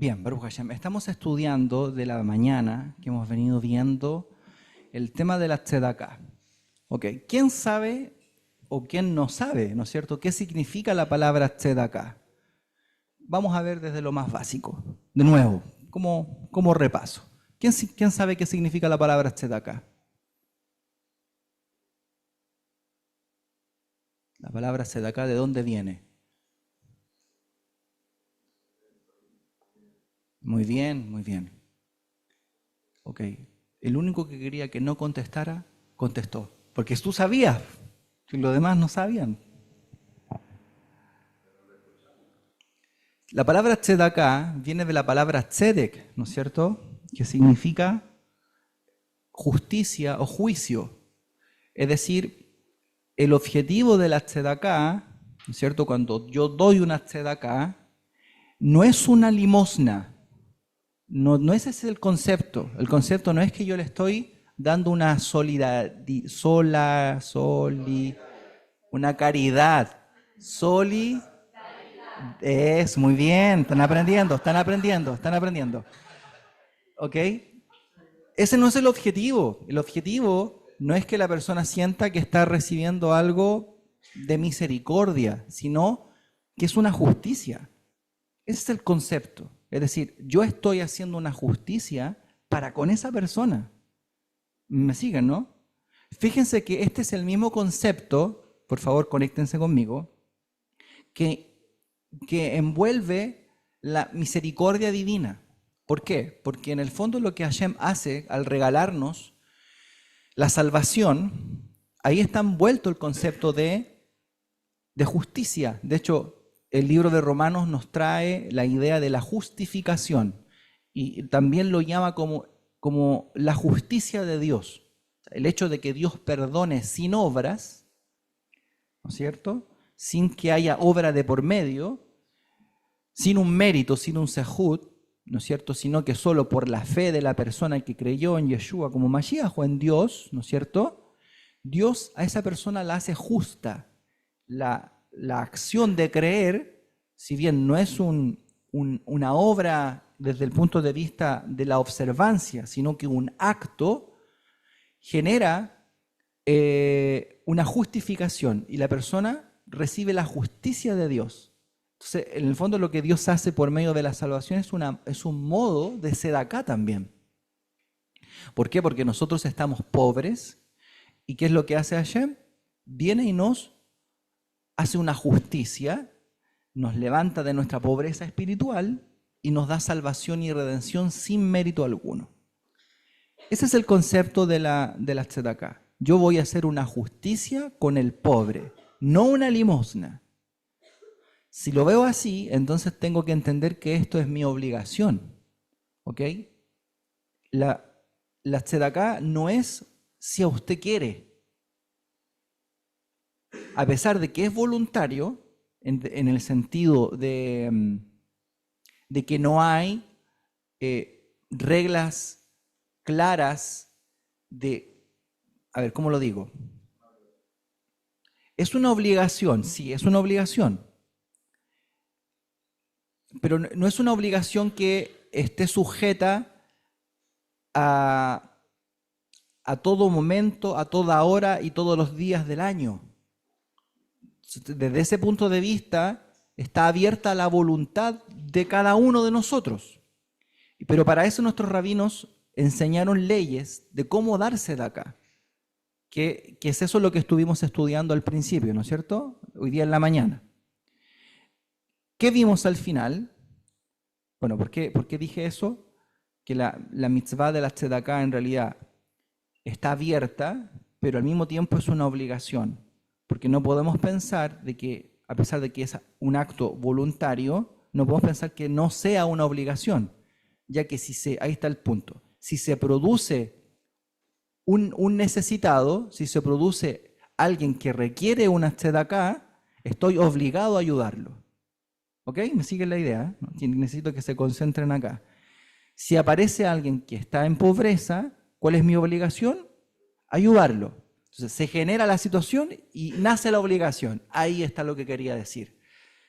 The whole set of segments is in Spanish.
Bien, Baruch Hashem, estamos estudiando de la mañana que hemos venido viendo el tema de la tzedakah. Ok, ¿quién sabe o quién no sabe, no es cierto, qué significa la palabra tzedakah? Vamos a ver desde lo más básico, de nuevo, como repaso. ¿Quién sabe qué significa la palabra tzedakah? La palabra tzedakah, ¿de dónde viene? Muy bien, muy bien. Ok, el único que quería que no contestara, contestó. Porque tú sabías, y los demás no sabían. La palabra tzedakah viene de la palabra tzedek, ¿no es cierto? Que significa justicia o juicio. Es decir, el objetivo de la tzedakah, ¿no es cierto? Cuando yo doy una tzedakah, no es una limosna. No ese es el concepto. El concepto no es que yo le estoy dando una una caridad. Es muy bien, están aprendiendo, están aprendiendo, están aprendiendo. ¿Ok? Ese no es el objetivo. El objetivo no es que la persona sienta que está recibiendo algo de misericordia, sino que es una justicia. Ese es el concepto. Es decir, yo estoy haciendo una justicia para con esa persona. ¿Me siguen, no? Fíjense que este es el mismo concepto, por favor, conéctense conmigo, que envuelve la misericordia divina. ¿Por qué? Porque en el fondo lo que Hashem hace al regalarnos la salvación, ahí está envuelto el concepto de justicia. De hecho, el libro de Romanos nos trae la idea de la justificación y también lo llama como la justicia de Dios. El hecho de que Dios perdone sin obras, ¿no es cierto? Sin que haya obra de por medio, sin un mérito, sin un sehut, ¿no es cierto? Sino que solo por la fe de la persona que creyó en Yeshua como Mashiach o en Dios, ¿no es cierto? Dios a esa persona la hace justa. La acción de creer, si bien no es una obra desde el punto de vista de la observancia, sino que un acto, genera una justificación y la persona recibe la justicia de Dios. Entonces, en el fondo lo que Dios hace por medio de la salvación es un modo de sedacá también. ¿Por qué? Porque nosotros estamos pobres y ¿qué es lo que hace Hashem? Viene y nos hace una justicia, nos levanta de nuestra pobreza espiritual y nos da salvación y redención sin mérito alguno. Ese es el concepto de la tzedakah. Yo voy a hacer una justicia con el pobre, no una limosna. Si lo veo así, entonces tengo que entender que esto es mi obligación. ¿Ok? La tzedakah no es si a usted quiere. A pesar de que es voluntario, en el sentido de que no hay reglas claras a ver, ¿cómo lo digo? Es una obligación, sí, es una obligación. Pero no es una obligación que esté sujeta a todo momento, a toda hora y todos los días del año. Desde ese punto de vista, está abierta la voluntad de cada uno de nosotros. Pero para eso nuestros rabinos enseñaron leyes de cómo darse de acá. Que es eso lo que estuvimos estudiando al principio, ¿no es cierto? Hoy día en la mañana. ¿Qué vimos al final? Bueno, ¿por qué dije eso? Que la mitzvah de la tzedakah en realidad está abierta, pero al mismo tiempo es una obligación. Porque no podemos pensar de que, a pesar de que es un acto voluntario, no podemos pensar que no sea una obligación, ya que ahí está el punto, si se produce un necesitado, si se produce alguien que requiere una tzedakah, estoy obligado a ayudarlo. ¿Ok? ¿Me sigue la idea? ¿No? Necesito que se concentren acá. Si aparece alguien que está en pobreza, ¿cuál es mi obligación? Ayudarlo. Entonces se genera la situación y nace la obligación. Ahí está lo que quería decir.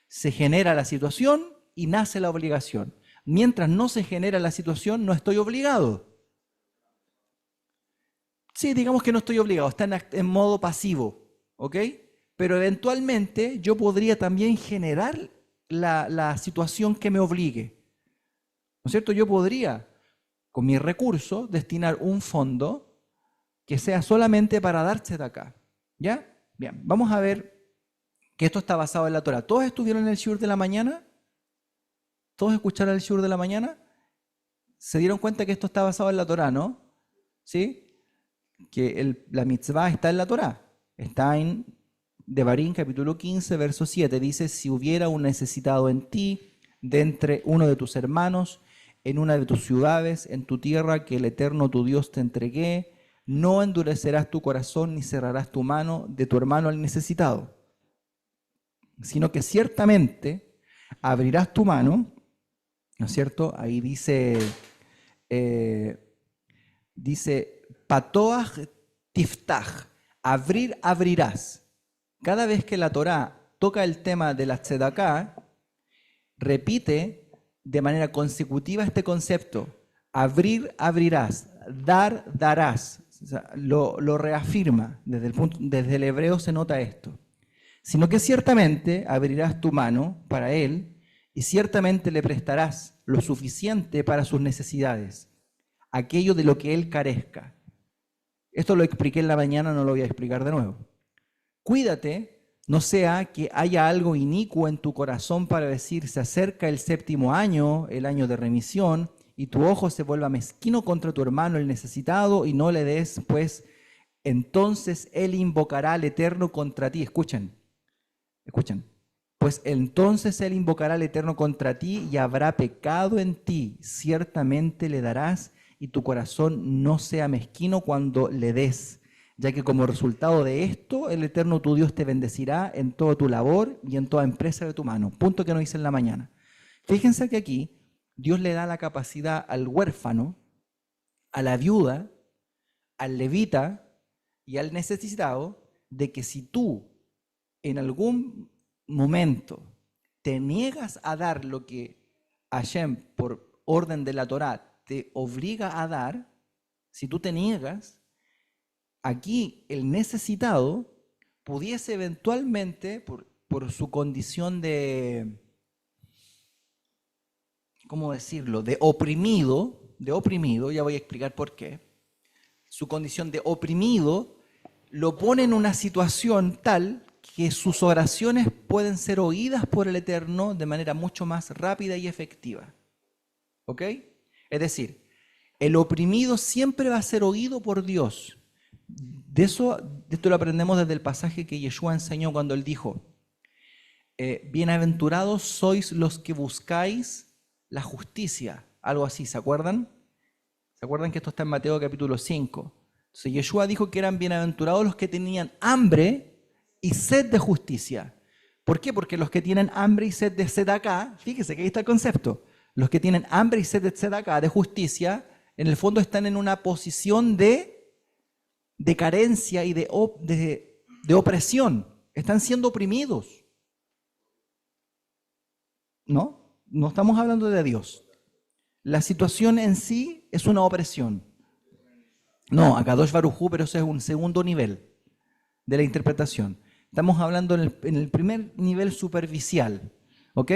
Se genera la situación y nace la obligación. Mientras no se genera la situación, no estoy obligado. Sí, digamos que no estoy obligado, está en modo pasivo, ¿ok? Pero eventualmente yo podría también generar la situación que me obligue, ¿no es cierto? Yo podría, con mis recursos, destinar un fondo que sea solamente para darse de acá, ¿ya? Bien, vamos a ver que esto está basado en la Torah. ¿Todos estuvieron en el shiur de la mañana? ¿Todos escucharon el shiur de la mañana? Se dieron cuenta que esto está basado en la Torah, ¿no? ¿Sí? Que la mitzvah está en la Torah. Está en Devarim, capítulo 15, verso 7. Dice, si hubiera un necesitado en ti, de entre uno de tus hermanos, en una de tus ciudades, en tu tierra, que el Eterno tu Dios te entregué, no endurecerás tu corazón ni cerrarás tu mano de tu hermano al necesitado, sino que ciertamente abrirás tu mano, ¿no es cierto? Ahí dice, patoach tiftach, abrir, abrirás. Cada vez que la Torá toca el tema de la tzedaká, repite de manera consecutiva este concepto. Abrir, abrirás. Dar, darás. O sea, lo reafirma. Desde el hebreo se nota esto. Sino que ciertamente abrirás tu mano para él y ciertamente le prestarás lo suficiente para sus necesidades, aquello de lo que él carezca. Esto lo expliqué en la mañana, no lo voy a explicar de nuevo. Cuídate, no sea que haya algo inicuo en tu corazón para decir, se acerca el séptimo año, el año de remisión, y tu ojo se vuelva mezquino contra tu hermano el necesitado y no le des, pues entonces él invocará al Eterno contra ti. Escuchen. Pues entonces él invocará al Eterno contra ti y habrá pecado en ti. Ciertamente le darás y tu corazón no sea mezquino cuando le des, ya que como resultado de esto, el Eterno tu Dios te bendecirá en toda tu labor y en toda empresa de tu mano. Punto que nos dice en la mañana. Fíjense que aquí Dios le da la capacidad al huérfano, a la viuda, al levita y al necesitado de que si tú en algún momento te niegas a dar lo que Hashem, por orden de la Torá, te obliga a dar, si tú te niegas, aquí el necesitado pudiese eventualmente, por su condición de, ¿cómo decirlo?, de oprimido, ya voy a explicar por qué, su condición de oprimido lo pone en una situación tal que sus oraciones pueden ser oídas por el Eterno de manera mucho más rápida y efectiva. ¿Ok? Es decir, el oprimido siempre va a ser oído por Dios. De esto lo aprendemos desde el pasaje que Yeshua enseñó cuando él dijo, bienaventurados sois los que buscáis la justicia. Algo así, ¿se acuerdan? ¿Se acuerdan que esto está en Mateo capítulo 5? Entonces Yeshua dijo que eran bienaventurados los que tenían hambre y sed de justicia. ¿Por qué? Porque los que tienen hambre y sed de tzedaká, fíjese que ahí está el concepto, los que tienen hambre y sed de tzedaká, de justicia, en el fondo están en una posición de carencia y de opresión. Están siendo oprimidos. ¿No? No estamos hablando de Dios. La situación en sí es una opresión. No, a Kadosh Baruj Hu, pero eso es un segundo nivel de la interpretación. Estamos hablando en el primer nivel superficial, ¿ok?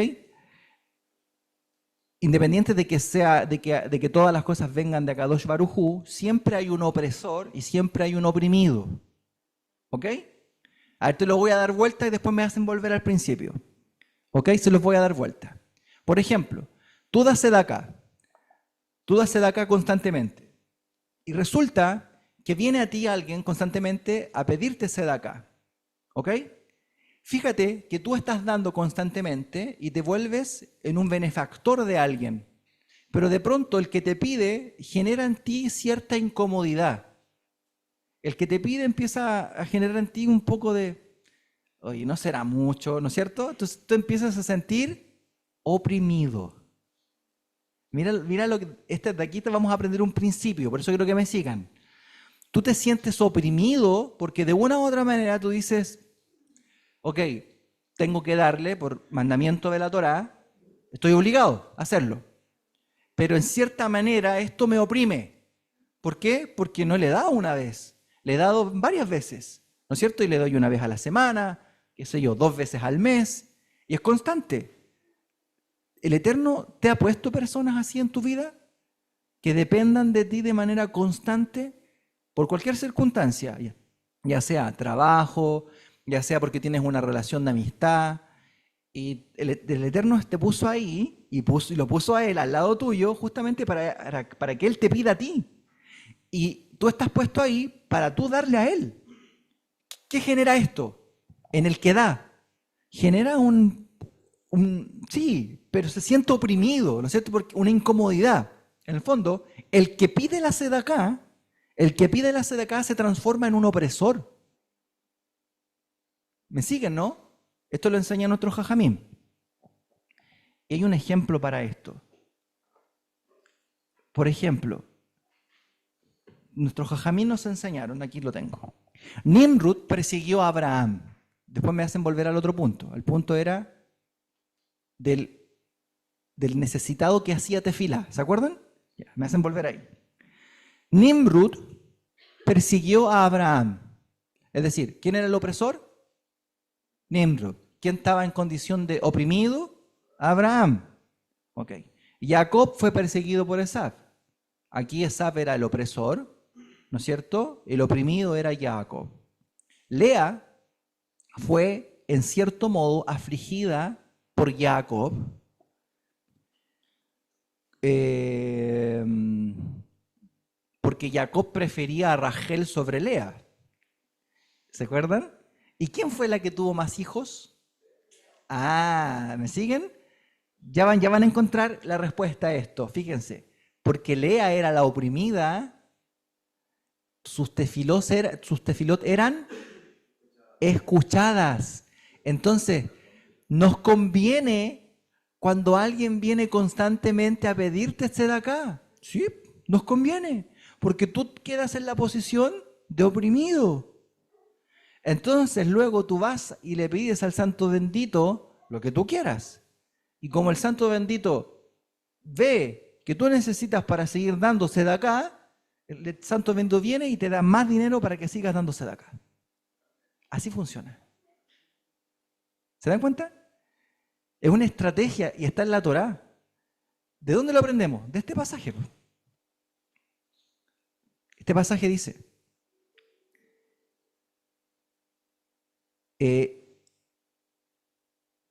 Independiente de que todas las cosas vengan de Akadosh Baruj Hu, siempre hay un opresor y siempre hay un oprimido, ¿ok? A ver, te lo voy a dar vuelta y después me hacen volver al principio, ¿ok? Se los voy a dar vuelta. Por ejemplo, tú das tzedakah constantemente y resulta que viene a ti alguien constantemente a pedirte tzedakah, ¿ok? Fíjate que tú estás dando constantemente y te vuelves en un benefactor de alguien, pero de pronto el que te pide genera en ti cierta incomodidad. El que te pide empieza a generar en ti un poco de, oye, no será mucho, ¿no es cierto? Entonces tú empiezas a sentir oprimido. Mira lo que, de aquí te vamos a aprender un principio, por eso quiero que me sigan. Tú te sientes oprimido porque de una u otra manera tú dices, ok, tengo que darle por mandamiento de la Torá, estoy obligado a hacerlo. pero en cierta manera esto me oprime. ¿Por qué? Porque no le he dado una vez, le he dado varias veces, ¿no es cierto? Y le doy una vez a la semana, qué sé yo, 2 veces al mes, y es constante. ¿El Eterno te ha puesto personas así en tu vida que dependan de ti de manera constante por cualquier circunstancia, ya sea trabajo, ya sea porque tienes una relación de amistad, y el Eterno te puso ahí y lo puso a él al lado tuyo justamente para que él te pida a ti? Y tú estás puesto ahí para tú darle a él. ¿Qué genera esto? En el que da. Genera sí, pero se siente oprimido, ¿no es cierto? Porque una incomodidad. En el fondo, el que pide la sedacá se transforma en un opresor. ¿Me siguen, no? Esto lo enseña nuestro Jajamín. Y hay un ejemplo para esto. Por ejemplo, nuestros Jajamín nos enseñaron, aquí lo tengo. Nimrud persiguió a Abraham. Después me hacen volver al otro punto. El punto era del necesitado que hacía tefilá. ¿Se acuerdan? Ya, me hacen volver ahí. Nimrud persiguió a Abraham. Es decir, ¿quién era el opresor? Nimrud. ¿Quién estaba en condición de oprimido? Abraham. Ok. Jacob fue perseguido por Esaf. Aquí Esaf era el opresor, ¿no es cierto? El oprimido era Jacob. Lea fue, en cierto modo, afligida por Jacob, porque Jacob prefería a Rachel sobre Lea. ¿Se acuerdan? ¿Y quién fue la que tuvo más hijos? Ah, ¿me siguen? Ya van a encontrar la respuesta a esto. Fíjense, porque Lea era la oprimida, sus tefilot eran escuchadas. Entonces, nos conviene cuando alguien viene constantemente a pedirte tzedaká. Sí, nos conviene, porque tú quedas en la posición de oprimido. Entonces luego tú vas y le pides al santo bendito lo que tú quieras. Y como el santo bendito ve que tú necesitas para seguir dándose de acá, el santo bendito viene y te da más dinero para que sigas dándose de acá. Así funciona. ¿Se dan cuenta? Es una estrategia y está en la Torá. ¿De dónde lo aprendemos? De este pasaje. Este pasaje dice,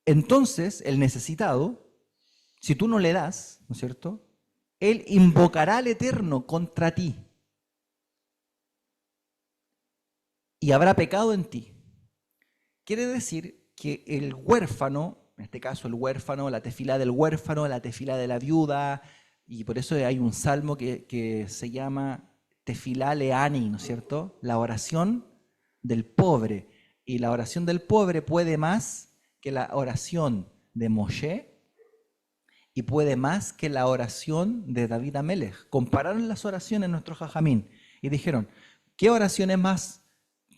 entonces el necesitado, si tú no le das, ¿no es cierto?, él invocará al Eterno contra ti y habrá pecado en ti. Quiere decir que el huérfano, en este caso el huérfano, la tefilá del huérfano, la tefilá de la viuda, y por eso hay un salmo que se llama tefilá leani, ¿no es cierto?, la oración del pobre. Y la oración del pobre puede más que la oración de Moshe y puede más que la oración de David Amelech. Compararon las oraciones en nuestro Jajamín y dijeron, ¿qué oración es más,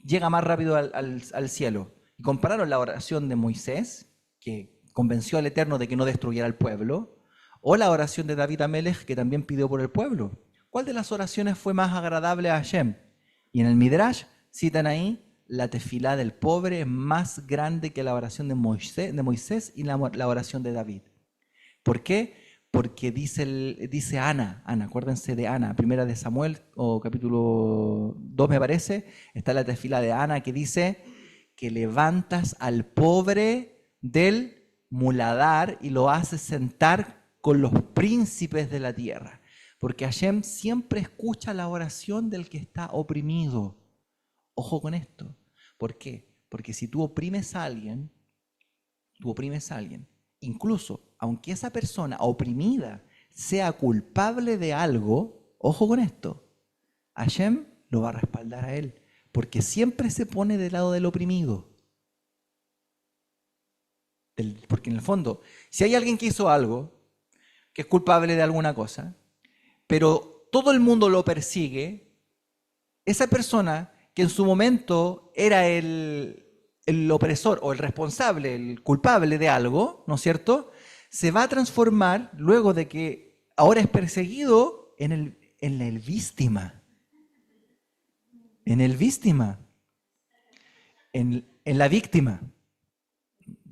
llega más rápido al cielo? Y compararon la oración de Moisés, que convenció al Eterno de que no destruyera al pueblo, o la oración de David Amelech, que también pidió por el pueblo. ¿Cuál de las oraciones fue más agradable a Hashem? Y en el Midrash citan ahí, la tefilá del pobre es más grande que la oración de Moisés y la oración de David. ¿Por qué? Porque dice Ana, acuérdense de Ana, primera de Samuel, o capítulo 2 me parece, está la tefilá de Ana que dice que levantas al pobre del muladar y lo haces sentar con los príncipes de la tierra. Porque Hashem siempre escucha la oración del que está oprimido. Ojo con esto. ¿Por qué? Porque si tú oprimes a alguien, incluso aunque esa persona oprimida sea culpable de algo, ojo con esto, Hashem lo va a respaldar a él, porque siempre se pone del lado del oprimido. Porque en el fondo, si hay alguien que hizo algo, que es culpable de alguna cosa, pero todo el mundo lo persigue, esa persona que en su momento era el opresor o el responsable, el culpable de algo, ¿no es cierto?, se va a transformar luego de que ahora es perseguido en el víctima. En el víctima. En la víctima.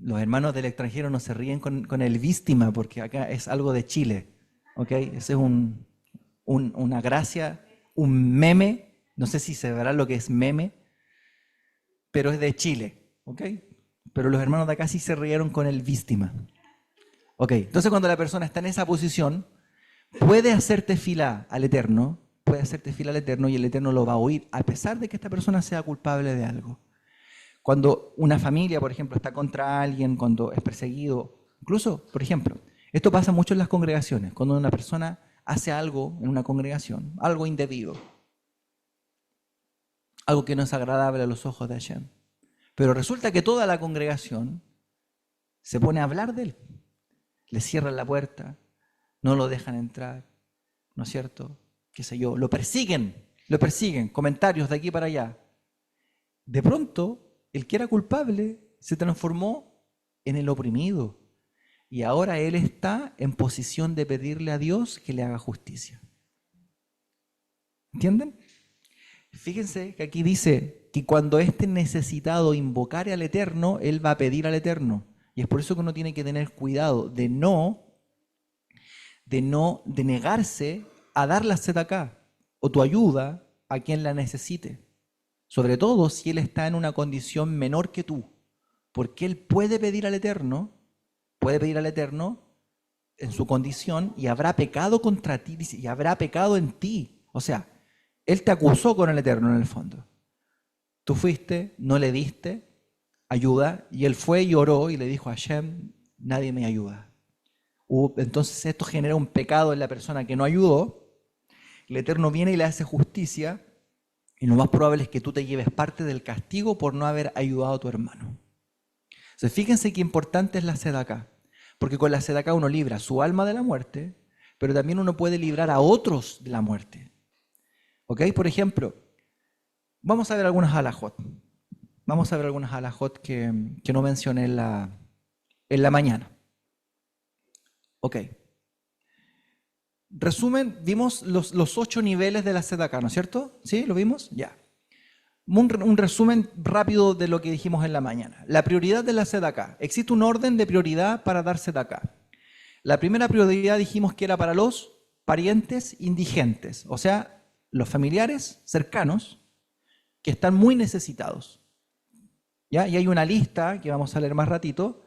Los hermanos del extranjero no se ríen con el víctima porque acá es algo de Chile. ¿Ok? Ese es una gracia, un meme. No sé si se verá lo que es meme, pero es de Chile. ¿Ok? Pero los hermanos de acá sí se rieron con el víctima. Ok, entonces cuando la persona está en esa posición, puede hacerte fila al Eterno, y el Eterno lo va a oír, a pesar de que esta persona sea culpable de algo. Cuando una familia, por ejemplo, está contra alguien, cuando es perseguido, incluso, por ejemplo, esto pasa mucho en las congregaciones, cuando una persona hace algo en una congregación, algo indebido, algo que no es agradable a los ojos de Hashem. Pero resulta que toda la congregación se pone a hablar de él. Le cierran la puerta, no lo dejan entrar, ¿no es cierto? Qué sé yo, lo persiguen, comentarios de aquí para allá. De pronto, el que era culpable se transformó en el oprimido. Y ahora él está en posición de pedirle a Dios que le haga justicia. ¿Entienden? Fíjense que aquí dice que cuando este necesitado invocare al Eterno, él va a pedir al Eterno. Y es por eso que uno tiene que tener cuidado de negarse a dar la tzedakah o tu ayuda a quien la necesite. Sobre todo si él está en una condición menor que tú. Porque él puede pedir al Eterno en su condición y habrá pecado contra ti y habrá pecado en ti. O sea, él te acusó con el Eterno en el fondo. Tú fuiste, no le diste ayuda y él fue y oró y le dijo a Hashem, nadie me ayuda. Entonces esto genera un pecado en la persona que no ayudó. El Eterno viene y le hace justicia y lo más probable es que tú te lleves parte del castigo por no haber ayudado a tu hermano. Entonces fíjense qué importante es la tzedakah, porque con la tzedakah uno libra su alma de la muerte, pero también uno puede librar a otros de la muerte. ¿Ok? Por ejemplo, vamos a ver algunas halajot. Que no mencioné en la mañana. Ok. Resumen, vimos los 8 niveles de la tzedakah, ¿no es cierto? ¿Sí? ¿Lo vimos? Ya. Un resumen rápido de lo que dijimos en la mañana. La prioridad de la tzedakah. Existe un orden de prioridad para dar tzedakah. La primera prioridad dijimos que era para los parientes indigentes, o sea, los familiares cercanos que están muy necesitados. ¿Ya? Y hay una lista que vamos a leer más ratito,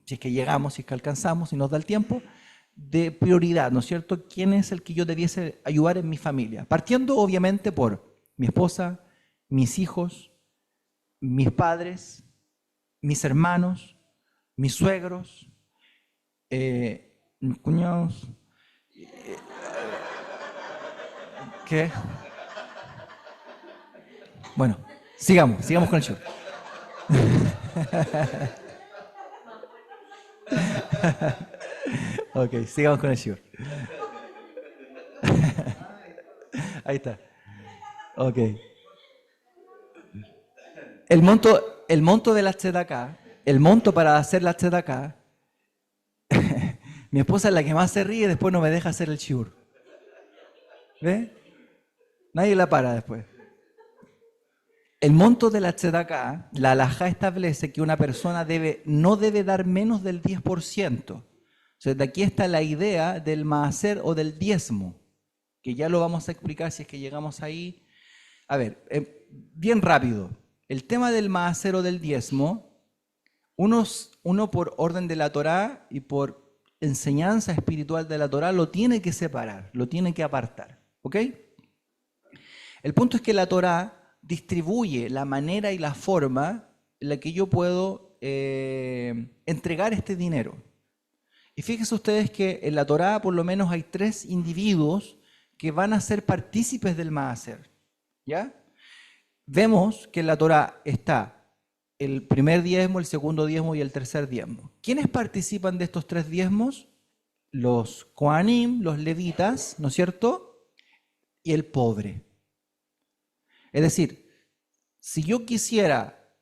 si es que llegamos, si es que alcanzamos, si nos da el tiempo, de prioridad, ¿no es cierto? ¿Quién es el que yo debiese ayudar en mi familia? Partiendo obviamente por mi esposa, mis hijos, mis padres, mis hermanos, mis suegros, mis cuñados. ¿Qué? Bueno, sigamos con el show. Ok, sigamos con el show. Ahí está. Ok. El monto de la tzedakah, el monto para hacer la tzedakah, mi esposa es la que más se ríe y después no me deja hacer el shiur. ¿Ve? Nadie la para después. El monto de la tzedakah, la halajá establece que una persona no debe dar menos del 10%. O sea, de aquí está la idea del maaser o del diezmo, que ya lo vamos a explicar si es que llegamos ahí. A ver, bien rápido. El tema del maaser o del diezmo, uno por orden de la Torá y por enseñanza espiritual de la Torá lo tiene que separar, lo tiene que apartar. ¿Ok? El punto es que la Torá distribuye la manera y la forma en la que yo puedo entregar este dinero. Y fíjense ustedes que en la Torá por lo menos hay 3 individuos que van a ser partícipes del maaser. ¿Ya? Vemos que en la Torá está el primer diezmo, el segundo diezmo y el tercer diezmo. ¿Quiénes participan de estos 3 diezmos? Los Kohanim, los levitas, ¿no es cierto? Y el pobre. Es decir, si yo quisiera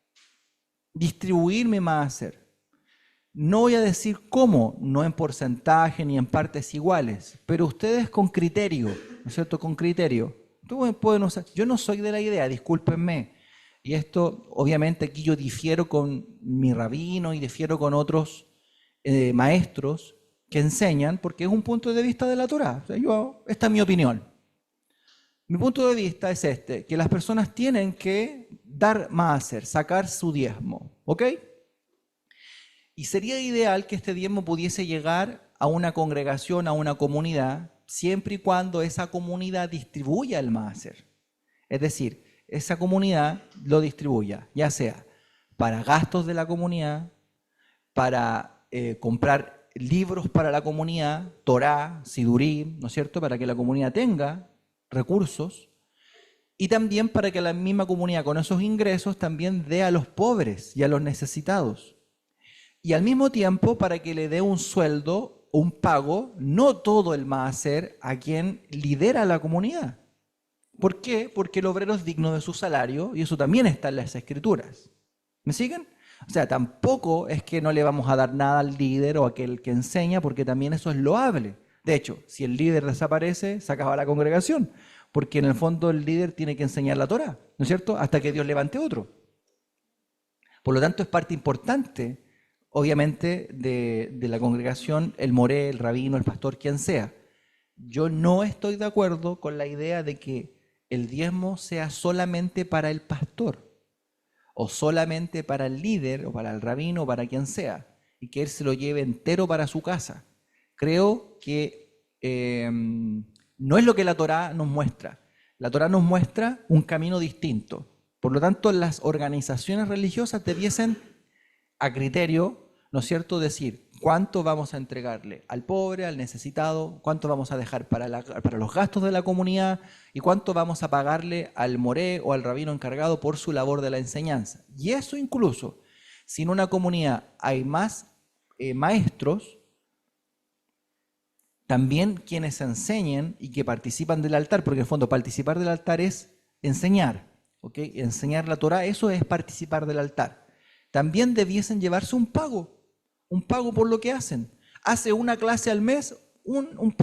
distribuir mi maaser No voy a decir cómo, no en porcentaje ni en partes iguales, pero ustedes con criterio, ¿no es cierto? Con criterio. Pueden usar. Yo no soy de la idea, discúlpenme. Y esto, obviamente, aquí yo difiero con mi rabino y difiero con otros maestros que enseñan, porque es un punto de vista de la Torá. O sea, esta es mi opinión. Mi punto de vista es este, que las personas tienen que dar maaser, sacar su diezmo, ¿ok? Y sería ideal que este diezmo pudiese llegar a una congregación, a una comunidad, siempre y cuando esa comunidad distribuya el maaser. Es decir, esa comunidad lo distribuya, ya sea para gastos de la comunidad, para comprar libros para la comunidad, Torá, Sidurim, ¿no es cierto?, para que la comunidad tenga recursos, y también para que la misma comunidad con esos ingresos también dé a los pobres y a los necesitados. Y al mismo tiempo para que le dé un sueldo, un pago, no todo el maaser a quien lidera la comunidad. ¿Por qué? Porque el obrero es digno de su salario y eso también está en las escrituras. ¿Me siguen? O sea, tampoco es que no le vamos a dar nada al líder o a aquel que enseña, porque también eso es loable. De hecho, si el líder desaparece, se acaba la congregación, porque en el fondo el líder tiene que enseñar la Torá, ¿no es cierto? Hasta que Dios levante otro. Por lo tanto, es parte importante, obviamente, de la congregación, el moré, el rabino, el pastor, quien sea. Yo no estoy de acuerdo con la idea de que el diezmo sea solamente para el pastor, o solamente para el líder, o para el rabino, o para quien sea, y que él se lo lleve entero para su casa. Creo que no es lo que la Torá nos muestra. La Torá nos muestra un camino distinto. Por lo tanto, las organizaciones religiosas debiesen, a criterio, ¿no es cierto?, decir cuánto vamos a entregarle al pobre, al necesitado, cuánto vamos a dejar para los gastos de la comunidad y cuánto vamos a pagarle al moré o al rabino encargado por su labor de la enseñanza. Y eso incluso, si en una comunidad hay más maestros, también quienes enseñen y que participan del altar, porque en el fondo participar del altar es enseñar, ¿ok? Enseñar la Torá, eso es participar del altar. También debiesen llevarse un pago por lo que hacen. Hace una clase al mes,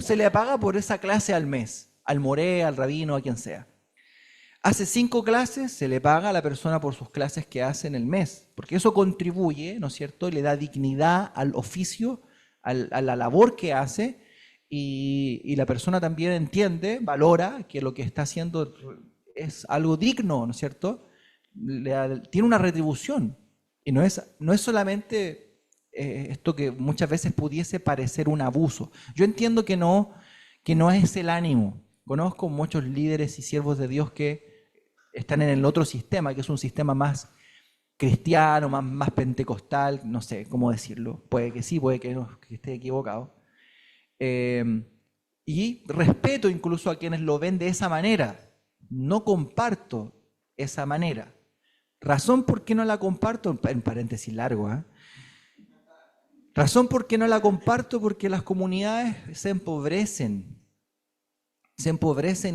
se le paga por esa clase al mes, al moré, al rabino, a quien sea. Hace 5 clases, se le paga a la persona por sus clases que hace en el mes, porque eso contribuye, ¿no es cierto?, le da dignidad al oficio, a la labor que hace, y la persona también entiende, valora que lo que está haciendo es algo digno, ¿no es cierto? Tiene una retribución. Y no es solamente esto que muchas veces pudiese parecer un abuso. Yo entiendo que no es el ánimo. Conozco muchos líderes y siervos de Dios que están en el otro sistema, que es un sistema más cristiano, más pentecostal, no sé cómo decirlo. Puede que sí, puede que no, que esté equivocado. Y respeto incluso a quienes lo ven de esa manera. No comparto esa manera. Razón por qué no la comparto, en paréntesis largo, razón por qué no la comparto, porque las comunidades se empobrecen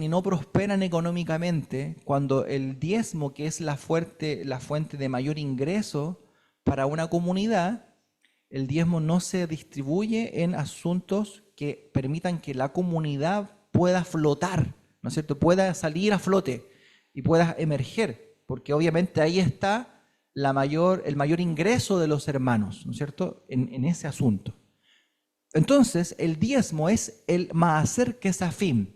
y no prosperan económicamente cuando el diezmo, que es la fuente de mayor ingreso para una comunidad, el diezmo no se distribuye en asuntos que permitan que la comunidad pueda flotar, ¿no es cierto?, pueda salir a flote y pueda emerger. Porque obviamente ahí está el mayor ingreso de los hermanos, ¿no es cierto?, en ese asunto. Entonces, el diezmo es el maaser kesafim.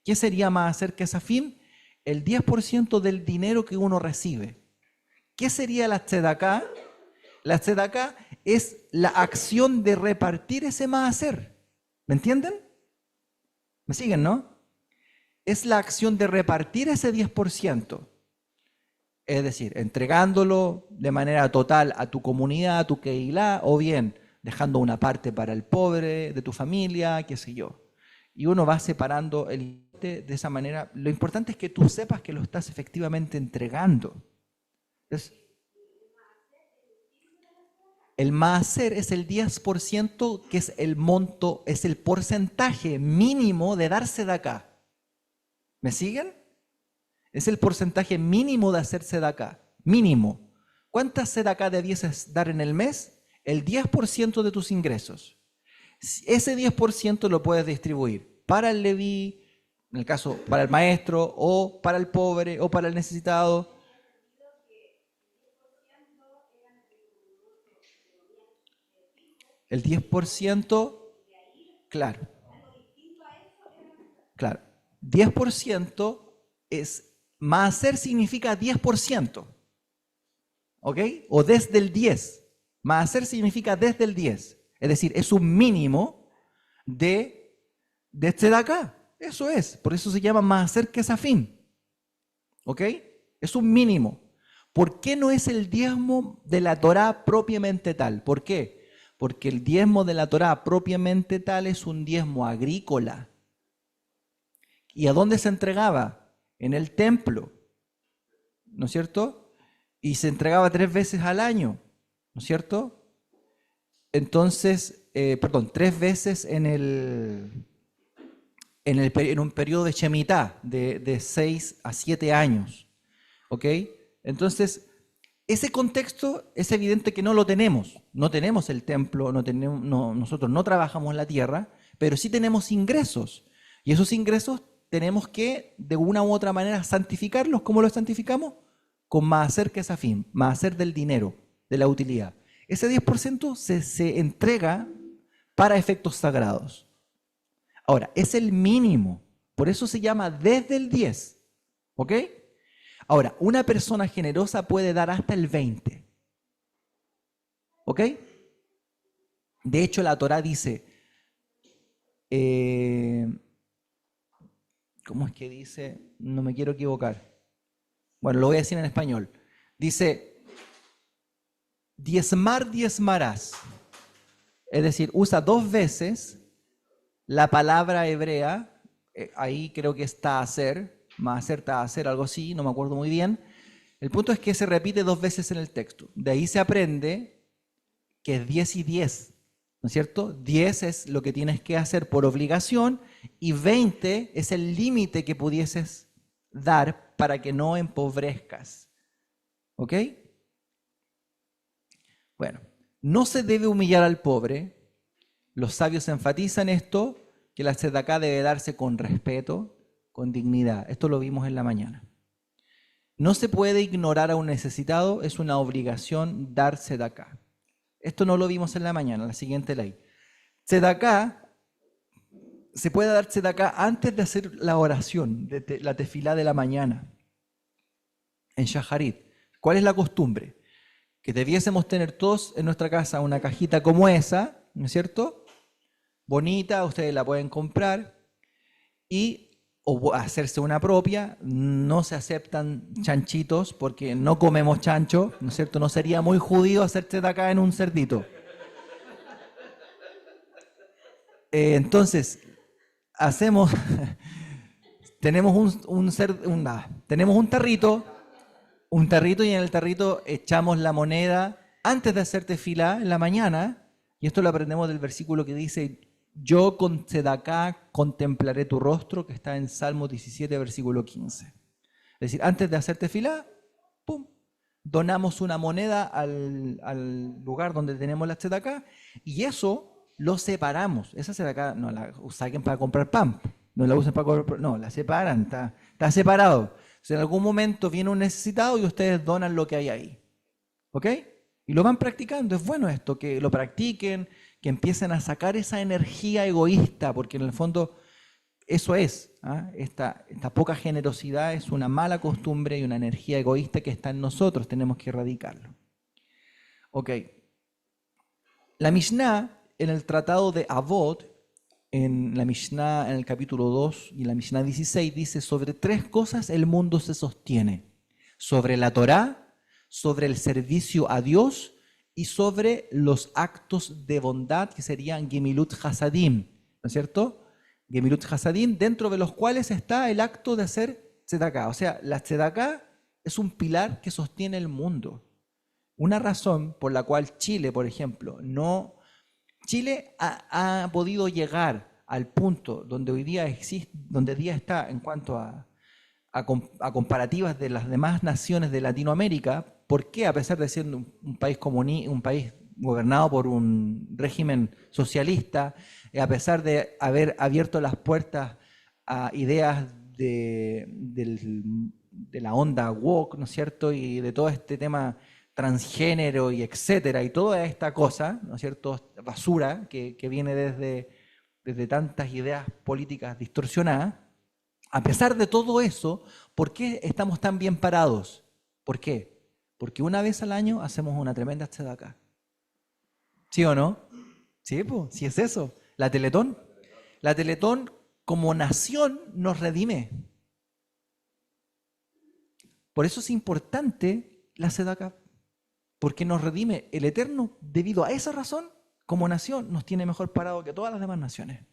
¿Qué sería maaser kesafim? El 10% del dinero que uno recibe. ¿Qué sería la tzedaká? La tzedaká es la acción de repartir ese maaser. ¿Me entienden? ¿Me siguen, no? Es la acción de repartir ese 10%. Es decir, entregándolo de manera total a tu comunidad, a tu keilá, o bien dejando una parte para el pobre de tu familia, qué sé yo. Y uno va separando de esa manera. Lo importante es que tú sepas que lo estás efectivamente entregando. Entonces, el maaser es el 10%, que es el monto, es el porcentaje mínimo de darse de acá. ¿Me siguen? Es el porcentaje mínimo de hacer sedacá. Mínimo. ¿Cuántas sedacá debieses dar en el mes? el 10% de tus ingresos. Ese 10% lo puedes distribuir para el leví, en el caso para el maestro, o para el pobre, o para el necesitado. El 10%, claro, claro. 10% es, maaser significa 10%, ¿ok? O desde el 10. Maaser significa desde el 10. Es decir, es un mínimo de tzedakah. Eso es. Por eso se llama maaser kesafim. ¿Ok? Es un mínimo. ¿Por qué no es el diezmo de la Torá propiamente tal? ¿Por qué? Porque el diezmo de la Torá propiamente tal es un diezmo agrícola. ¿Y a dónde se entregaba? En el templo, ¿no es cierto? Y se entregaba 3 veces al año, ¿no es cierto? Entonces, 3 veces en un periodo de Shemitah, de 6 a 7 años, ¿ok? Entonces, ese contexto es evidente que no lo tenemos. No tenemos el templo, nosotros no trabajamos la tierra, pero sí tenemos ingresos. Y esos ingresos tenemos que, de una u otra manera, santificarlos. ¿Cómo los santificamos? Con maaser kesafim, maaser del dinero, de la utilidad. Ese 10% se entrega para efectos sagrados. Ahora, es el mínimo. Por eso se llama desde el 10. ¿Ok? Ahora, una persona generosa puede dar hasta el 20. ¿Ok? De hecho, la Torá dice, ¿cómo es que dice? No me quiero equivocar. Bueno, lo voy a decir en español. Dice, diezmar, diezmarás. Es decir, usa 2 veces la palabra hebrea, ahí creo que es ta'aser, maaser, ta'aser, algo así, no me acuerdo muy bien. El punto es que se repite 2 veces en el texto. De ahí se aprende que es 10 y 10, ¿no es cierto? 10 es lo que tienes que hacer por obligación y 20 es el límite que pudieses dar para que no empobrezcas. ¿Ok? Bueno, no se debe humillar al pobre. Los sabios enfatizan esto, que la tzedaká debe darse con respeto, con dignidad. Esto lo vimos en la mañana. No se puede ignorar a un necesitado, es una obligación dar tzedaká. Esto no lo vimos en la mañana, la siguiente ley. Tzedaká, se puede dar tzedaká antes de hacer la oración, la tefilá de la mañana, en Shaharit. ¿Cuál es la costumbre? Que debiésemos tener todos en nuestra casa una cajita como esa, ¿no es cierto? Bonita, ustedes la pueden comprar o hacerse una propia. No se aceptan chanchitos porque no comemos chancho, ¿no es cierto? No sería muy judío hacerte de acá en un cerdito. Entonces, tenemos tenemos un tarrito y en el tarrito echamos la moneda antes de hacer tefilá en la mañana, y esto lo aprendemos del versículo que dice, yo con tzedaká contemplaré tu rostro, que está en Salmo 17, versículo 15. Es decir, antes de hacer tefilá, ¡pum!, donamos una moneda al lugar donde tenemos la tzedaká, y eso lo separamos. Esa tzedaká no la saquen para comprar pan, no la usen para comprar, no, la separan, está separado. Si en algún momento viene un necesitado y ustedes donan lo que hay ahí. ¿Ok? Y lo van practicando. Es bueno esto, que lo practiquen, que empiecen a sacar esa energía egoísta, porque en el fondo eso es. Esta poca generosidad es una mala costumbre y una energía egoísta que está en nosotros. Tenemos que erradicarlo. Ok. La Mishnah, en el tratado de Avot, en la Mishnah, en el capítulo 2 y en la Mishnah 16, dice, sobre 3 cosas el mundo se sostiene. Sobre la Torá, sobre el servicio a Dios y sobre los actos de bondad que serían Gemilut Hasadim, ¿no es cierto? Gemilut Hasadim, dentro de los cuales está el acto de hacer tzedaká. O sea, la tzedaká es un pilar que sostiene el mundo. Una razón por la cual Chile, por ejemplo, Chile ha podido llegar al punto donde hoy día está en cuanto a comparativas de las demás naciones de Latinoamérica. ¿Por qué? A pesar de ser un país gobernado por un régimen socialista, a pesar de haber abierto las puertas a ideas de la onda woke, ¿no es cierto? Y de todo este tema transgénero y etcétera, y toda esta cosa, ¿no es cierto? Basura que viene desde tantas ideas políticas distorsionadas. A pesar de todo eso, ¿por qué estamos tan bien parados? ¿Por qué? Porque una vez al año hacemos una tremenda tzedakah. ¿Sí o no? Sí, pues, sí es eso. La Teletón. La Teletón como nación nos redime. Por eso es importante la tzedakah, porque nos redime el Eterno. Debido a esa razón, como nación, nos tiene mejor parado que todas las demás naciones.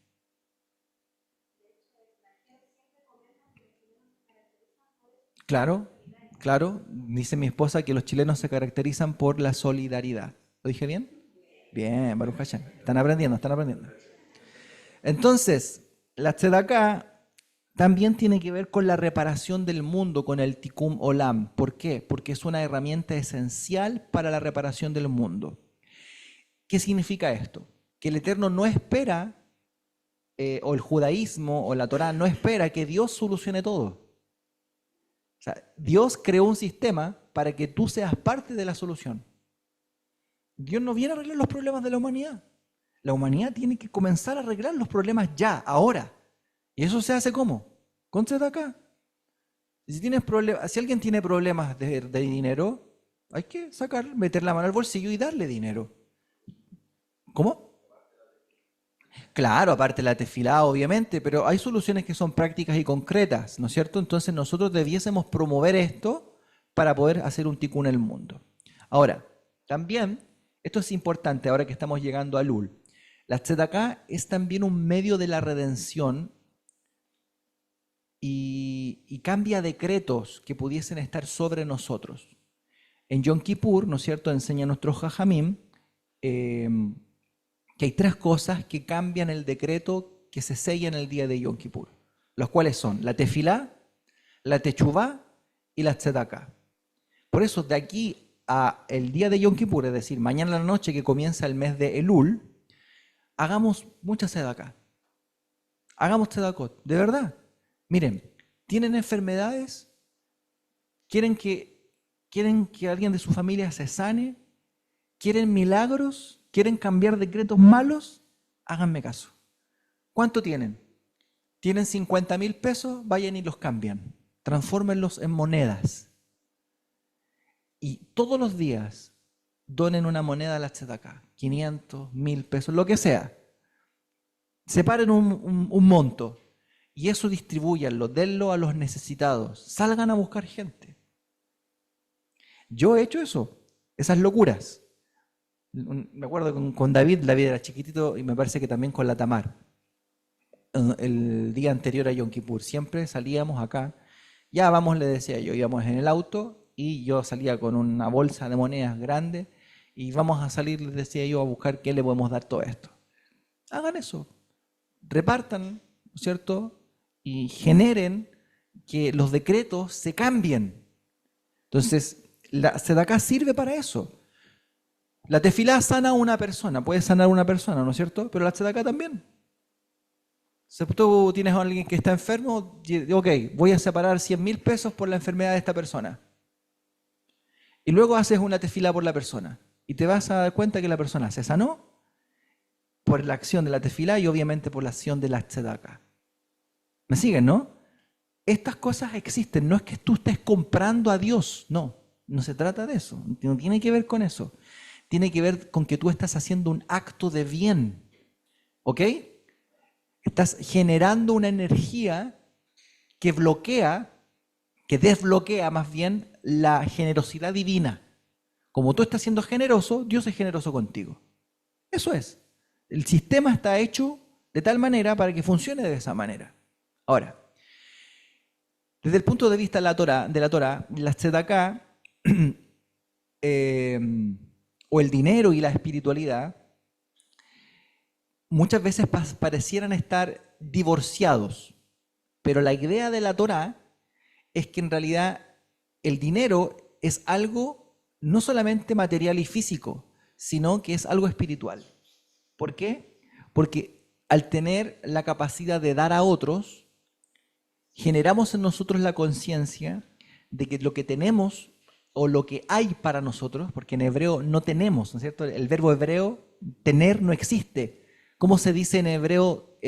Claro, claro. Dice mi esposa que los chilenos se caracterizan por la solidaridad. ¿Lo dije bien? Bien, Baruch Hashem. Están aprendiendo, están aprendiendo. Entonces, la tzedakah también tiene que ver con la reparación del mundo, con el tikkun olam. ¿Por qué? Porque es una herramienta esencial para la reparación del mundo. ¿Qué significa esto? Que el Eterno no espera, o el judaísmo o la Torá no espera que Dios solucione todo. O sea, Dios creó un sistema para que tú seas parte de la solución. Dios no viene a arreglar los problemas de la humanidad. La humanidad tiene que comenzar a arreglar los problemas ya, ahora. ¿Y eso se hace cómo? Con tzedakah. Si alguien tiene problemas de dinero, hay que meter la mano al bolsillo y darle dinero. ¿Cómo? Claro, aparte la tefilá, obviamente, pero hay soluciones que son prácticas y concretas, ¿no es cierto? Entonces nosotros debiésemos promover esto para poder hacer un tikkun en el mundo. Ahora, también, esto es importante ahora que estamos llegando a Lul. La tzedakah es también un medio de la redención y cambia decretos que pudiesen estar sobre nosotros. En Yom Kippur, ¿no es cierto?, enseña nuestro Jajamim que hay 3 cosas que cambian el decreto que se sella en el día de Yom Kippur, los cuales son la tefilá, la techuvá y la tzedakah. Por eso, de aquí a el día de Yom Kippur, es decir, mañana a la noche que comienza el mes de Elul, hagamos mucha tzedakah. Hagamos tzedakot, de verdad. Miren, ¿tienen enfermedades? ¿Quieren que alguien de su familia se sane? ¿Quieren milagros? ¿Quieren cambiar decretos malos? Háganme caso. ¿Cuánto tienen? ¿Tienen 50.000 pesos? Vayan y los cambian. Transfórmenlos en monedas. Y todos los días donen una moneda a la tzedakah. 500, 1.000 pesos, lo que sea. Separen un monto. Y eso distribúyanlo, denlo a los necesitados. Salgan a buscar gente. Yo he hecho eso, esas locuras. Me acuerdo con David era chiquitito y me parece que también con la Tamar. El día anterior a Yom Kippur, siempre salíamos acá. Ya vamos, le decía yo, íbamos en el auto y yo salía con una bolsa de monedas grande y vamos a salir, les decía yo, a buscar qué le podemos dar todo esto. Hagan eso, repartan, ¿no es cierto? Y generen que los decretos se cambien. Entonces, la tzedakah sirve para eso. La tefilá sana a una persona, puede sanar a una persona, ¿no es cierto? Pero la tzedakah también. Si tú tienes a alguien que está enfermo, ok, voy a separar 100.000 pesos por la enfermedad de esta persona. Y luego haces una tefilá por la persona. Y te vas a dar cuenta que la persona se sanó por la acción de la tefilá y obviamente por la acción de la tzedakah. ¿Me siguen, no? Estas cosas existen, no es que tú estés comprando a Dios, no, no se trata de eso, no tiene que ver con eso. Tiene que ver con que tú estás haciendo un acto de bien, ¿ok? Estás generando una energía que desbloquea más bien la generosidad divina. Como tú estás siendo generoso, Dios es generoso contigo. Eso es. El sistema está hecho de tal manera para que funcione de esa manera. Ahora, desde el punto de vista de la Torá, la tzedakah o el dinero y la espiritualidad muchas veces parecieran estar divorciados, pero la idea de la Torá es que en realidad el dinero es algo no solamente material y físico, sino que es algo espiritual. ¿Por qué? Porque al tener la capacidad de dar a otros, generamos en nosotros la conciencia de que lo que tenemos o lo que hay para nosotros, porque en hebreo no tenemos, ¿no es cierto? El verbo hebreo, tener, no existe. ¿Cómo se dice en hebreo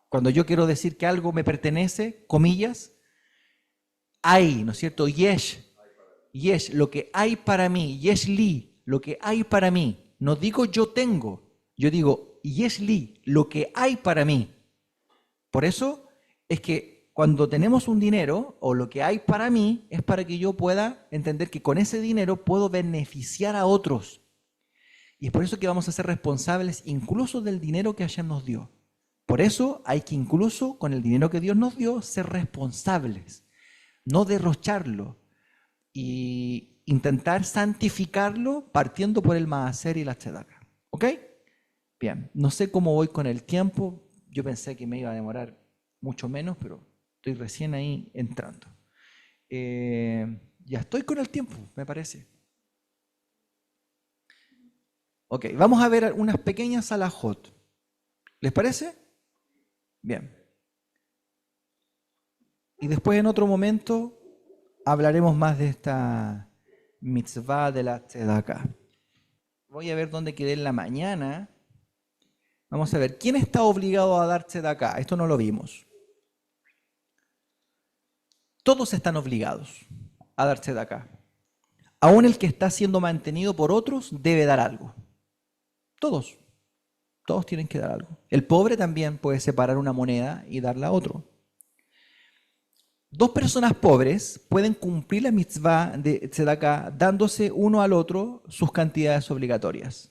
cuando yo quiero decir que algo me pertenece? Comillas. Hay, ¿no es cierto? Yesh, lo que hay para mí. Yesh li, lo que hay para mí. No digo yo tengo, yo digo yesh li, lo que hay para mí. Por eso es que cuando tenemos un dinero o lo que hay para mí es para que yo pueda entender que con ese dinero puedo beneficiar a otros. Y es por eso que vamos a ser responsables incluso del dinero que Hashem nos dio. Por eso hay que incluso con el dinero que Dios nos dio ser responsables, no derrocharlo y intentar santificarlo partiendo por el maaser y la tzedaka. ¿Ok? Bien, no sé cómo voy con el tiempo. Yo pensé que me iba a demorar mucho menos, pero estoy recién ahí entrando. Ya estoy con el tiempo, me parece. Ok, vamos a ver unas pequeñas alajot. ¿Les parece? Bien. Y después en otro momento hablaremos más de esta mitzvah de la tzedaka. Voy a ver dónde quedé en la mañana. Vamos a ver, ¿quién está obligado a dar tzedaka? Esto no lo vimos. Todos están obligados a dar tzedaka. Aún el que está siendo mantenido por otros debe dar algo. Todos tienen que dar algo. El pobre también puede separar una moneda y darla a otro. Dos personas pobres pueden cumplir la mitzvah de tzedakah dándose uno al otro sus cantidades obligatorias.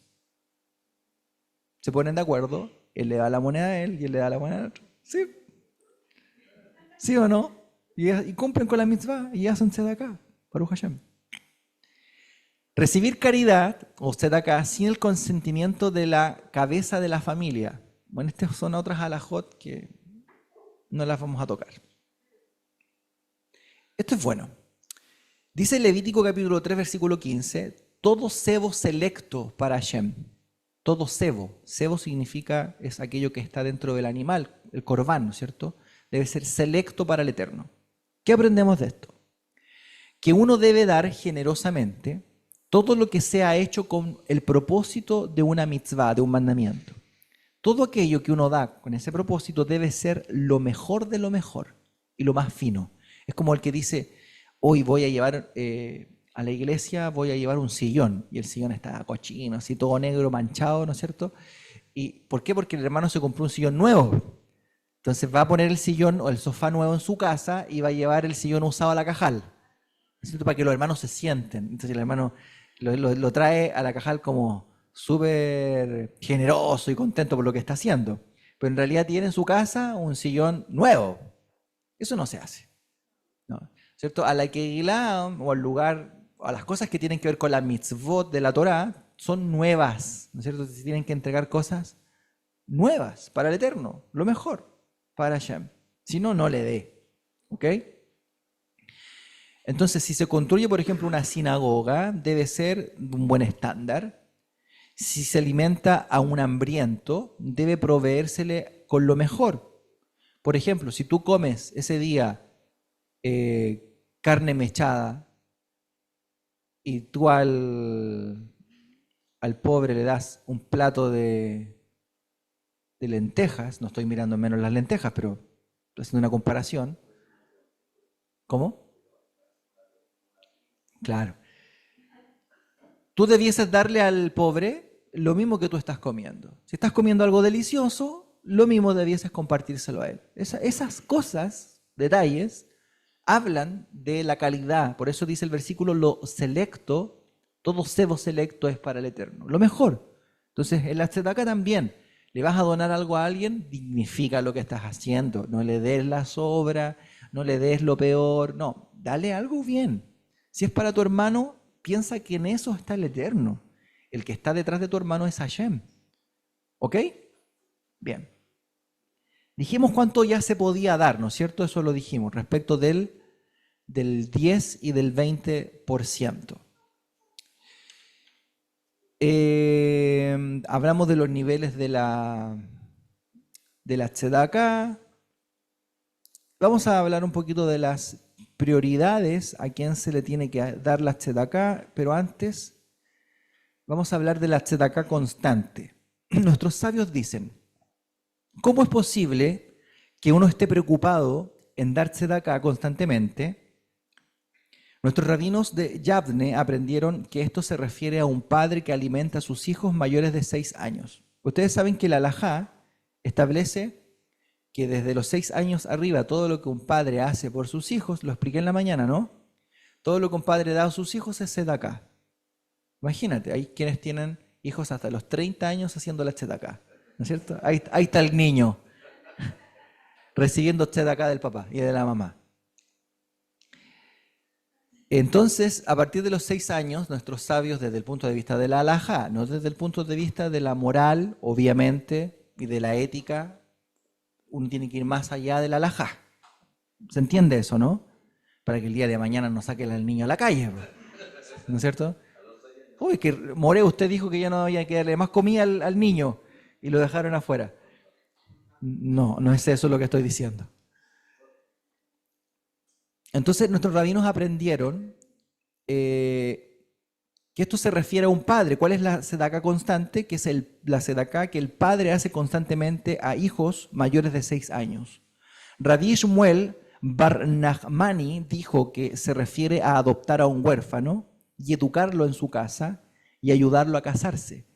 Se ponen de acuerdo, él le da la moneda a él y él le da la moneda al otro. ¿Sí? ¿Sí o no? Y cumplen con la mitzvah y hacen tzedakah. Baruch Hashem. Recibir caridad o tzedakah sin el consentimiento de la cabeza de la familia. Bueno, estas son otras alajot que no las vamos a tocar. Esto es bueno. Dice Levítico capítulo 3, versículo 15, todo cebo selecto para Hashem. Todo cebo. Cebo significa, es aquello que está dentro del animal, el corbán, ¿no es cierto? Debe ser selecto para el Eterno. ¿Qué aprendemos de esto? Que uno debe dar generosamente todo lo que sea hecho con el propósito de una mitzvah, de un mandamiento. Todo aquello que uno da con ese propósito debe ser lo mejor de lo mejor y lo más fino. Es como el que dice, hoy voy a llevar a la iglesia, voy a llevar un sillón, y el sillón está cochino, así todo negro, manchado, ¿no es cierto? ¿Y por qué? Porque el hermano se compró un sillón nuevo. Entonces va a poner el sillón o el sofá nuevo en su casa y va a llevar el sillón usado a la cajal, ¿no es cierto? Para que los hermanos se sienten. Entonces el hermano lo trae a la cajal como súper generoso y contento por lo que está haciendo. Pero en realidad tiene en su casa un sillón nuevo. Eso no se hace. ¿No? ¿Cierto? A la Keilah o al lugar, a las cosas que tienen que ver con la mitzvot de la Torah, son nuevas, ¿no es cierto? Se tienen que entregar cosas nuevas para el Eterno, lo mejor para Hashem. Si no, no le dé. ¿Ok? Entonces, si se construye, por ejemplo, una sinagoga, debe ser de un buen estándar. Si se alimenta a un hambriento, debe proveérsele con lo mejor. Por ejemplo, si tú comes ese día carne mechada y tú al pobre le das un plato de lentejas, no estoy mirando menos las lentejas, pero estoy haciendo una comparación. ¿Cómo? Claro. Tú debieses darle al pobre lo mismo que tú estás comiendo. Si estás comiendo algo delicioso, lo mismo debieses compartírselo a él. Esas cosas, detalles, hablan de la calidad. Por eso dice el versículo, lo selecto, todo cebo selecto es para el Eterno. Lo mejor. Entonces, en la tzedaka también, le vas a donar algo a alguien, dignifica lo que estás haciendo. No le des la sobra, no le des lo peor. No, dale algo bien. Si es para tu hermano, piensa que en eso está el Eterno. El que está detrás de tu hermano es Hashem. ¿Ok? Bien. Dijimos cuánto ya se podía dar, ¿no es cierto? Eso lo dijimos, respecto del 10 y del 20%. Hablamos de los niveles de la tzedakah. Vamos a hablar un poquito de las prioridades a quién se le tiene que dar la tzedakah, pero antes vamos a hablar de la tzedakah constante. Nuestros sabios dicen, ¿cómo es posible que uno esté preocupado en dar tzedakah constantemente? Nuestros rabinos de Yavne aprendieron que esto se refiere a un padre que alimenta a sus hijos mayores de 6 años. Ustedes saben que la halajá establece que desde los 6 años arriba todo lo que un padre hace por sus hijos, lo expliqué en la mañana, ¿no? Todo lo que un padre da a sus hijos es tzedakah. Imagínate, hay quienes tienen hijos hasta los 30 años haciendo la tzedakah, ¿no es cierto? Ahí está el niño recibiendo tzedakah del papá y de la mamá. Entonces, a partir de los 6 años, nuestros sabios, desde el punto de vista de la halajá, no desde el punto de vista de la moral, obviamente, y de la ética, uno tiene que ir más allá de la halajá. ¿Se entiende eso, no? Para que el día de mañana no saquen al niño a la calle, ¿no es cierto? Uy, que More, usted dijo que ya no había que darle más comida al niño y lo dejaron afuera. No, no es eso lo que estoy diciendo. Entonces nuestros rabinos aprendieron que esto se refiere a un padre. ¿Cuál es la tzedakah constante? Que es la tzedakah que el padre hace constantemente a hijos mayores de 6 años. Rabbi Shmuel Bar Nachmani dijo que se refiere a adoptar a un huérfano y educarlo en su casa y ayudarlo a casarse.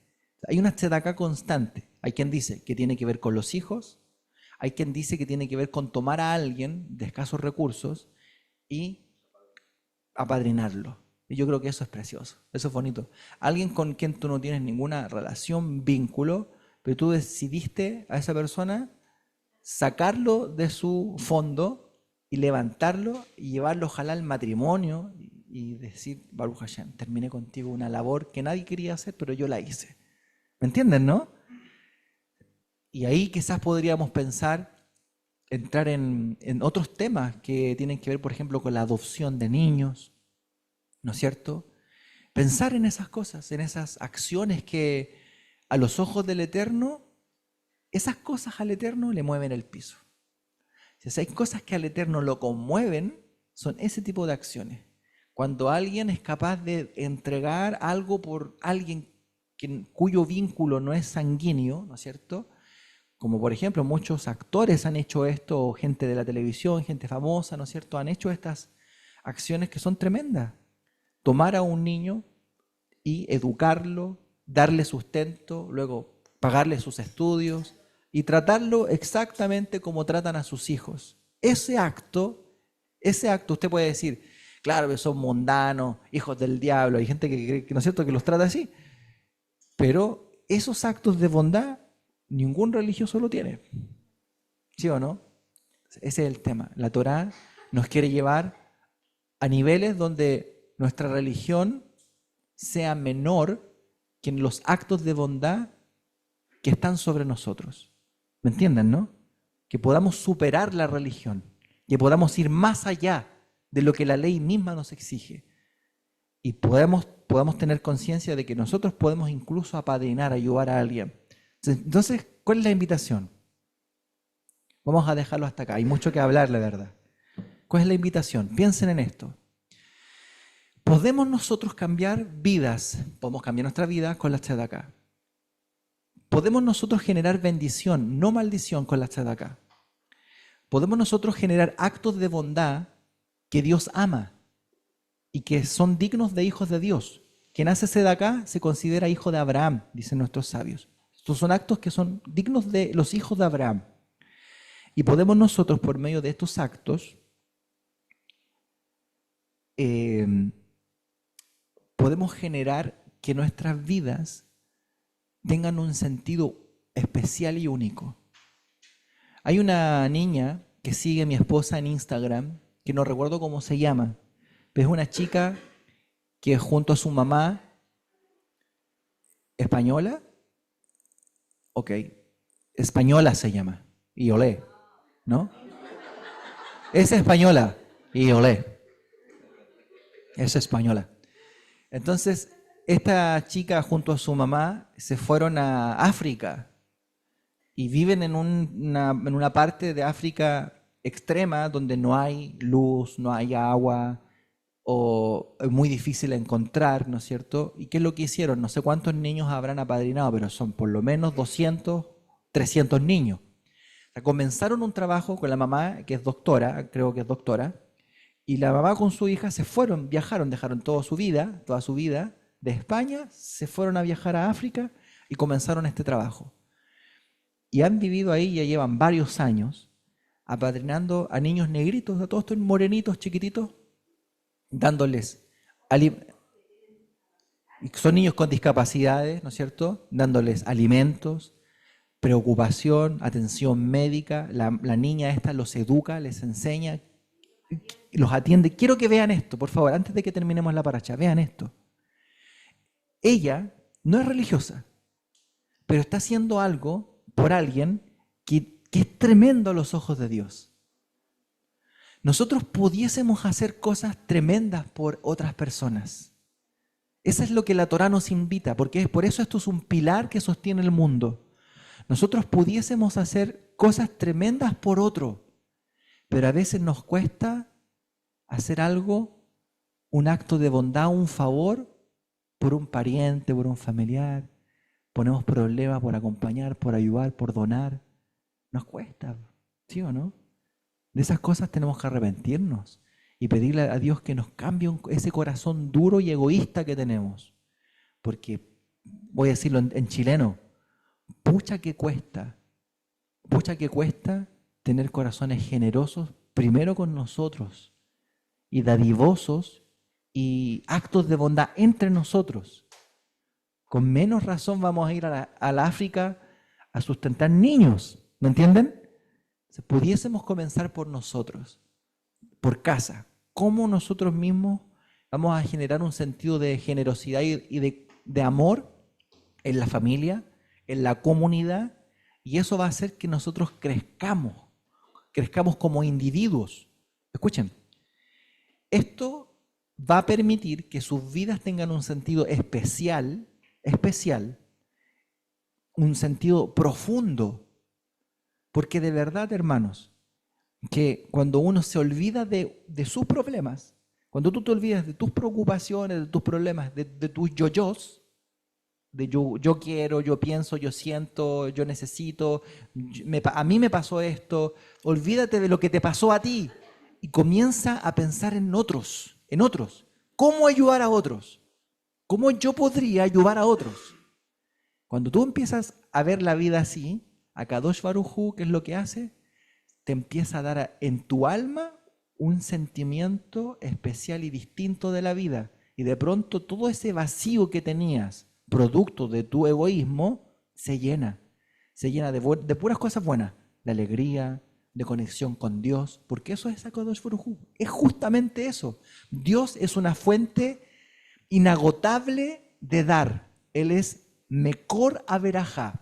Hay una tzedakah constante. Hay quien dice que tiene que ver con los hijos, hay quien dice que tiene que ver con tomar a alguien de escasos recursos y apadrinarlo. Y yo creo que eso es precioso, eso es bonito. Alguien con quien tú no tienes ninguna relación, vínculo, pero tú decidiste a esa persona sacarlo de su fondo y levantarlo y llevarlo ojalá al matrimonio y decir, Baruch Hashem, terminé contigo una labor que nadie quería hacer, pero yo la hice. ¿Me entienden, no? Y ahí quizás podríamos pensar, entrar en otros temas que tienen que ver, por ejemplo, con la adopción de niños, ¿no es cierto? Pensar en esas cosas, en esas acciones que a los ojos del Eterno, esas cosas al Eterno le mueven el piso. Si hay cosas que al Eterno lo conmueven, son ese tipo de acciones. Cuando alguien es capaz de entregar algo por alguien cuyo vínculo no es sanguíneo, ¿no es cierto? Como por ejemplo muchos actores han hecho esto, o gente de la televisión, gente famosa, ¿no es cierto? Han hecho estas acciones que son tremendas. Tomar a un niño y educarlo, darle sustento, luego pagarle sus estudios y tratarlo exactamente como tratan a sus hijos. Ese acto, usted puede decir, claro que son mundanos, hijos del diablo, hay gente que ¿no es cierto?, que los trata así, pero esos actos de bondad ningún religioso lo tiene, ¿sí o no? Ese es el tema. La Torá nos quiere llevar a niveles donde nuestra religión sea menor que en los actos de bondad que están sobre nosotros. ¿Me entienden, no? Que podamos superar la religión, que podamos ir más allá de lo que la ley misma nos exige y podamos tener conciencia de que nosotros podemos incluso apadrinar, ayudar a alguien. Entonces, ¿cuál es la invitación? Vamos a dejarlo hasta acá, hay mucho que hablar, la verdad. ¿Cuál es la invitación? Piensen en esto. ¿Podemos nosotros cambiar vidas? Podemos cambiar nuestra vida con la tzedakah. ¿Podemos nosotros generar bendición, no maldición con la tzedakah? ¿Podemos nosotros generar actos de bondad que Dios ama y que son dignos de hijos de Dios? Quien hace tzedakah se considera hijo de Abraham, dicen nuestros sabios. Estos son actos que son dignos de los hijos de Abraham. Y podemos nosotros, por medio de estos actos, podemos generar que nuestras vidas tengan un sentido especial y único. Hay una niña que sigue a mi esposa en Instagram, que no recuerdo cómo se llama, pero es una chica que junto a su mamá, española, ok, española se llama, y olé, ¿no? Es española, y olé, es española. Entonces, esta chica junto a su mamá se fueron a África y viven en una parte de África extrema donde no hay luz, no hay agua o es muy difícil encontrar, ¿no es cierto? ¿Y qué es lo que hicieron? No sé cuántos niños habrán apadrinado, pero son por lo menos 200, 300 niños. O sea, comenzaron un trabajo con la mamá, que es doctora, creo que es doctora, y la mamá con su hija se fueron, viajaron, dejaron toda su vida de España, se fueron a viajar a África y comenzaron este trabajo. Y han vivido ahí, ya llevan varios años, apadrinando a niños negritos, a todos estos morenitos chiquititos, dándoles, son niños con discapacidades, ¿no es cierto? Dándoles alimentos, preocupación, atención médica. La niña esta los educa, les enseña, los atiende. Quiero que vean esto, por favor, antes de que terminemos la paracha, vean esto. Ella no es religiosa, pero está haciendo algo por alguien que es tremendo a los ojos de Dios. Nosotros pudiésemos hacer cosas tremendas por otras personas. Eso es lo que la Torá nos invita, porque por eso esto es un pilar que sostiene el mundo. Nosotros pudiésemos hacer cosas tremendas por otro, pero a veces nos cuesta hacer algo, un acto de bondad, un favor, por un pariente, por un familiar. Ponemos problemas por acompañar, por ayudar, por donar. Nos cuesta, ¿sí o no? De esas cosas tenemos que arrepentirnos y pedirle a Dios que nos cambie ese corazón duro y egoísta que tenemos. Porque, voy a decirlo en chileno, pucha que cuesta tener corazones generosos primero con nosotros y dadivosos y actos de bondad entre nosotros. Con menos razón vamos a ir a la África a sustentar niños, ¿me entienden? Si pudiésemos comenzar por nosotros, por casa, cómo nosotros mismos vamos a generar un sentido de generosidad y de amor en la familia, en la comunidad, y eso va a hacer que nosotros crezcamos como individuos. Escuchen, esto va a permitir que sus vidas tengan un sentido especial, un sentido profundo, porque de verdad, hermanos, que cuando uno se olvida de sus problemas, cuando tú te olvidas de tus preocupaciones, de tus problemas, de tus yo-yos, de yo quiero, yo pienso, yo siento, yo necesito, a mí me pasó esto, olvídate de lo que te pasó a ti y comienza a pensar en otros, ¿Cómo ayudar a otros? ¿Cómo yo podría ayudar a otros? Cuando tú empiezas a ver la vida así, Akadosh Baruj Hu, ¿qué es lo que hace? Te empieza a dar en tu alma un sentimiento especial y distinto de la vida. Y de pronto todo ese vacío que tenías, producto de tu egoísmo, se llena de puras cosas buenas, de alegría, de conexión con Dios, porque eso es Akadosh Baruj Hu. Es justamente eso. Dios es una fuente inagotable de dar. Él es Mekor Averajá.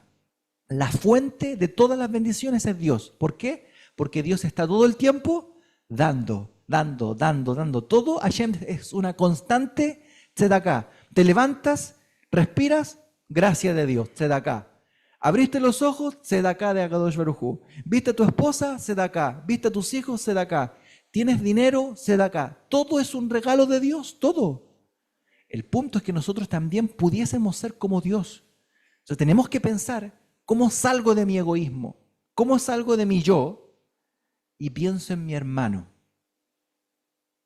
La fuente de todas las bendiciones es Dios. ¿Por qué? Porque Dios está todo el tiempo dando. Todo Hashem es una constante tzedaká. Te levantas, respiras, gracia de Dios, tzedaká. Abriste los ojos, tzedaká de Akadosh Baruj Hu. Viste a tu esposa, tzedaká. Viste a tus hijos, tzedaká. Tienes dinero, tzedaká. Todo es un regalo de Dios, todo. El punto es que nosotros también pudiésemos ser como Dios. Entonces tenemos que pensar, ¿cómo salgo de mi egoísmo? ¿Cómo salgo de mi yo? Y pienso en mi hermano.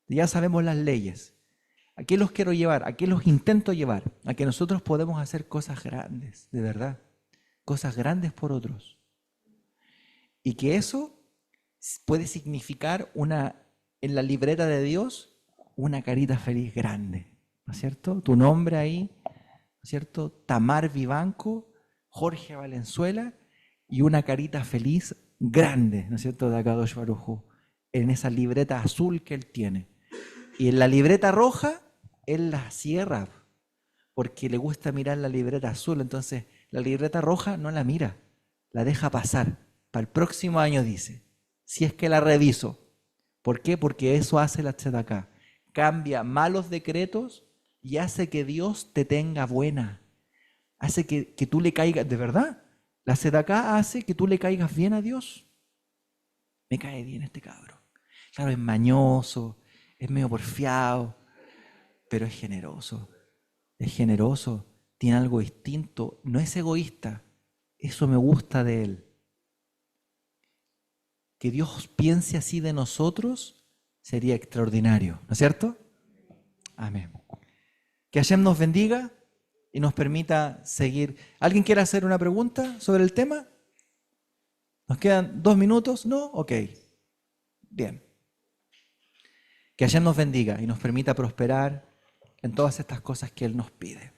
Ya sabemos las leyes. ¿A qué los quiero llevar? ¿A qué los intento llevar? A que nosotros podemos hacer cosas grandes, de verdad. Cosas grandes por otros. Y que eso puede significar en la libreta de Dios, una carita feliz grande. ¿No es cierto? Tu nombre ahí, ¿no es cierto? Tamar Vivanco, Jorge Valenzuela y una carita feliz grande, ¿no es cierto? De Akadosh Baruj Hu, en esa libreta azul que él tiene. Y en la libreta roja, él la cierra, porque le gusta mirar la libreta azul. Entonces, la libreta roja no la mira, la deja pasar. Para el próximo año dice, si es que la reviso. ¿Por qué? Porque eso hace la tzedaká. Cambia malos decretos y hace que Dios te tenga buena. Hace que tú le caigas, de verdad, la sedacá hace que tú le caigas bien a Dios. Me cae bien este cabro. Claro, es mañoso, es medio porfiado, pero es generoso. Es generoso, tiene algo distinto, no es egoísta. Eso me gusta de él. Que Dios piense así de nosotros sería extraordinario, ¿no es cierto? Amén. Que Hashem nos bendiga y nos permita seguir. ¿Alguien quiere hacer una pregunta sobre el tema? ¿Nos quedan 2 minutos? ¿No? Ok. Bien. Que Hashem nos bendiga y nos permita prosperar en todas estas cosas que Él nos pide.